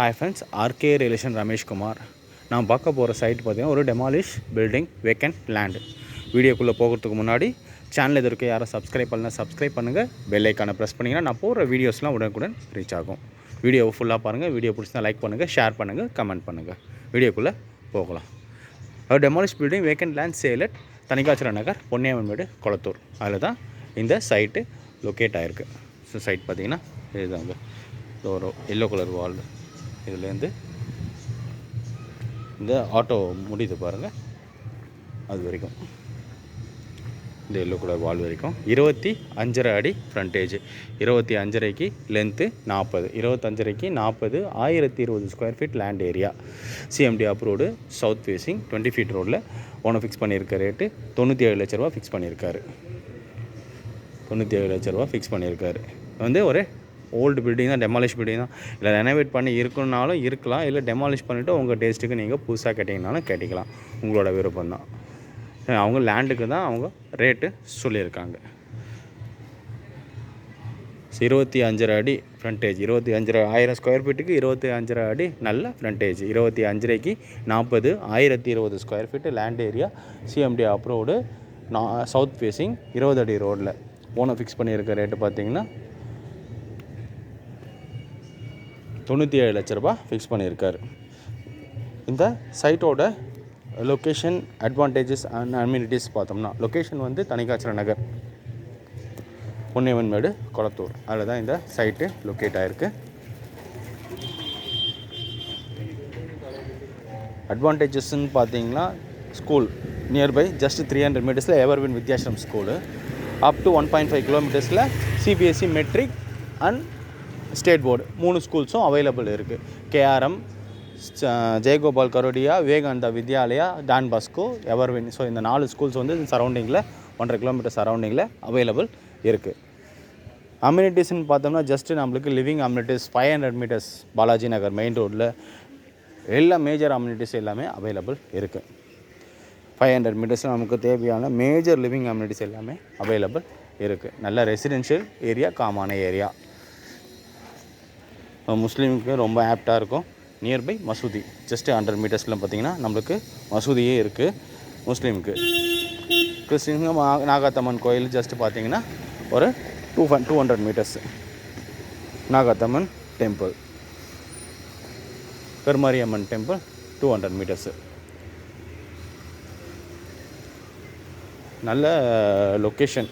Hi friends, RK relation Ramesh Kumar. நான் பார்க்க போகிற சைட் பார்த்திங்கன்னா ஒரு டெமாலிஷ் பில்டிங் வேக்கண்ட் லேண்டு. வீடியோக்குள்ளே போகிறதுக்கு முன்னாடி சேனல் இது யாரும் சப்ஸ்கிரைப் பண்ணலாம், சப்ஸ்கிரைப் பண்ணுங்கள். பெல் ஐக்கானை ப்ரெஸ் பண்ணிங்கன்னா நான் போகிற வீடியோஸ்லாம் உடனுக்குடன் ரீச் ஆகும். வீடியோவை ஃபுல்லாக பாருங்கள். வீடியோ பிடிச்சா லைக் பண்ணுங்கள், ஷேர் பண்ணுங்கள், கமெண்ட் பண்ணுங்கள். வீடியோக்குள்ளே போகலாம். Demolish building vacant land sale at Thanikachala Nagar, Ponniammanmedu, Kolathur. அதில் தான் இந்த சைட்டு லொக்கேட் ஆகிருக்கு. ஸோ சைட் பார்த்திங்கன்னா இதுதாங்க, ஒரு எல்லோ கலர் வால். இதுலேருந்து இந்த ஆட்டோ முடியுது பாருங்கள், அது வரைக்கும் இந்த எல்லோ கலர் வால் வரைக்கும் 25.5 அடி ஃப்ரண்டேஜ், 25.5க்கு லென்த்து 40, 25.5க்கு 40, 1020 square feet land area. CMD approved, south facing, 20 feet ரோடில். ஓனர் ஃபிக்ஸ் பண்ணியிருக்க ரேட்டு 97 லட்ச ரூபா ஃபிக்ஸ் பண்ணியிருக்காரு. 97 லட்ச ரூபா ஃபிக்ஸ் பண்ணியிருக்காரு. வந்து ஒரு ஓல்டு பில்டிங் தான், டெமாலிஷ் பில்டிங் தான். இல்லை ரெனோவேட் பண்ணி இருக்கணுன்னாலும் இருக்கலாம், இல்லை டெமாலிஷ் பண்ணிவிட்டு உங்கள் டேஸ்ட்டுக்கு நீங்கள் புதுசாக கேட்டிங்கனாலும் கேட்டிக்கலாம், உங்களோட விருப்பம் தான். அவங்க லேண்டுக்கு தான் அவங்க ரேட்டு சொல்லியிருக்காங்க. 25.5 அடி ஃப்ரண்டேஜ், 25,000 ஸ்கொயர் ஃபீட்டுக்கு 25.5 அடி நல்ல ஃப்ரண்டேஜ். 25.5க்கு 40, 1020 square feet land area. CMD approved, south facing, 20 அடி ரோடில். ஓனர் ஃபிக்ஸ் பண்ணியிருக்க ரேட்டு பார்த்திங்கன்னா 97 லட்ச ரூபா ஃபிக்ஸ் பண்ணியிருக்காரு. இந்த சைட்டோட லொக்கேஷன், அட்வான்டேஜஸ் அண்ட் அம்யூனிட்டிஸ் பார்த்தோம்னா, லொக்கேஷன் வந்து தனிகாச்சல நகர், பொன்னியம்மன்மேடு, கொளத்தூர். அதில் தான் இந்த சைட்டு லொக்கேட் ஆகிருக்கு. அட்வான்டேஜஸ்ன்னு பார்த்தீங்கன்னா, ஸ்கூல் நியர்பை ஜஸ்ட் 300 மீட்டர்ஸில் Everwin Vidyashram school. Up to 1.5 கிலோமீட்டர்ஸில் CBSE matric and state board 3 ஸ்கூல்ஸும் அவைலபிள் இருக்குது. KRM, Jayagopal Garodia, Vivekananda Vidyalaya, Don Bosco, Everwin. So இந்த 4 ஸ்கூல்ஸ் வந்து சரௌண்டிங்கில் 1.5 கிலோமீட்டர் சரௌண்டிங்கில் அவைலபிள் இருக்குது. அம்யூனிட்டிஸ்ன்னு பார்த்தோம்னா, ஜஸ்ட்டு நம்மளுக்கு லிவிங் அம்யூனிட்டிஸ் 500 மீட்டர்ஸ் பாலாஜி நகர் மெயின் ரோட்டில் எல்லா மேஜர் அம்யூனிட்டிஸ் எல்லாமே அவைலபிள் இருக்குது. 500 மீட்டர்ஸில் நமக்கு தேவையான மேஜர் லிவிங் அம்யூனிட்டிஸ் எல்லாமே அவைலபிள் இருக்குது. நல்ல ரெசிடென்ஷியல் ஏரியா, காமான ஏரியா, முஸ்லீமுக்கு ரொம்ப ஆப்டாக இருக்கும். நியர்பை மசூதி, ஜஸ்ட்டு 100 மீட்டர்ஸில் பார்த்திங்கன்னா நம்மளுக்கு மசூதியே இருக்குது முஸ்லீமுக்கு. கிறிஸ்டின்ஸுக்கு நாகாத்தம்மன் கோயில் ஜஸ்ட்டு பார்த்திங்கன்னா ஒரு 200 meters. Nagathamman temple, Perumariamman temple 200 meters. நல்ல லொக்கேஷன்.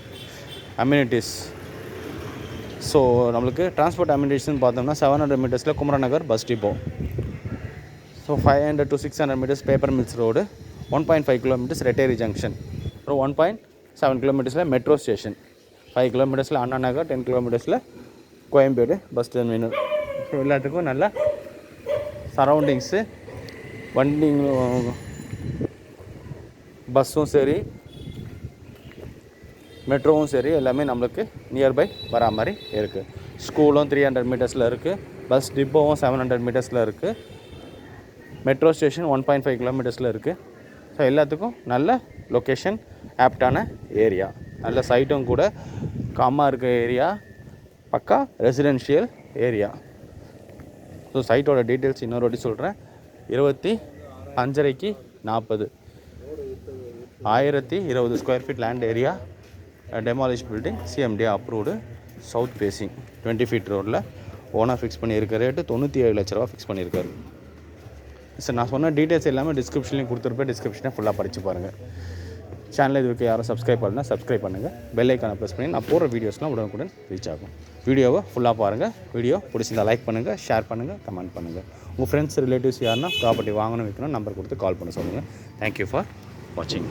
அம்யூனிட்டிஸ், ஸோ நம்மளுக்கு டிரான்ஸ்போர்ட் அம்யூனிட்டிஸ்ன்னு பார்த்தோம்னா 700 மீட்டர்ஸில் Kumaranagar bus depot. So 500 to 600 meters paper mills road. 1.5 kilometers Retteri junction. அப்புறம் 1.7 கிலோமீட்டர்ஸில் மெட்ரோ ஸ்டேஷன். 5 கிலோமீட்டர்ஸில் அண்ணா நகர், 10 கிலோமீட்டர்ஸில் கோயம்பேடு பஸ் டெர்மினல். ஸோ எல்லாத்துக்கும் நல்ல சரௌண்டிங்ஸு, வண்டிங் பஸ்ஸும் சரி, மெட்ரோவும் சரி, எல்லாமே நம்மளுக்கு நியர்பை வரா மாதிரி இருக்குது. ஸ்கூலும் 300 மீட்டர்ஸில் இருக்குது. பஸ் டிப்போவும் 700 மீட்டர்ஸில் இருக்குது. மெட்ரோ ஸ்டேஷன் 1.5 கிலோமீட்டர்ஸில் இருக்குது. ஸோ எல்லாத்துக்கும் நல்ல லொக்கேஷன், ஆப்டான ஏரியா, நல்ல சைட்டும் கூட, காமாக இருக்க ஏரியா, பக்கா ரெசிடென்ஷியல் ஏரியா. ஸோ சைட்டோட டீட்டெயில்ஸ் இன்னொரு வாட்டி சொல்கிறேன். 25.5க்கு 40, 1020 square feet land area, demolish building, CMDA approved, south facing, 20 feet ரோடில். ஓனர் ஃபிக்ஸ் பண்ணியிருக்க ரேட்டு 97 லட்ச ரூபா ஃபிக்ஸ் பண்ணியிருக்காரு. சார் நான் சொன்ன டீட்டெயில்ஸ் எல்லாமே டிஸ்கிரிப்ஷன்லேயும் கொடுத்துருப்பேன். டிஸ்கிரிப்ஷனை ஃபுல்லாக படித்து பாருங்கள். சேனலில் இதுக்கு யாரும் சப்ஸ்கிரைப் பண்ணால் சப்ஸ்கிரைப் பண்ணுங்கள். பெல் ஐக்கானை ப்ரெஸ் பண்ணி நான் போகிற வீடியோஸ்லாம் உடனுக்குடன் ரீச் ஆகும். வீடியோவை ஃபுல்லாக பாருங்கள். வீடியோ பிடிச்சிருந்தா லைக் பண்ணுங்கள், ஷேர் பண்ணுங்கள், கமெண்ட் பண்ணுங்கள். உங்கள் ஃப்ரெண்ட்ஸ், ரிலேட்டிவ்ஸ் யாருன்னா ப்ராப்பர்ட்டி வாங்கணும், வைக்கணும், நம்பர் கொடுத்து கால் பண்ண சொல்லுங்கள். தேங்க்யூ ஃபார் வாட்சிங்.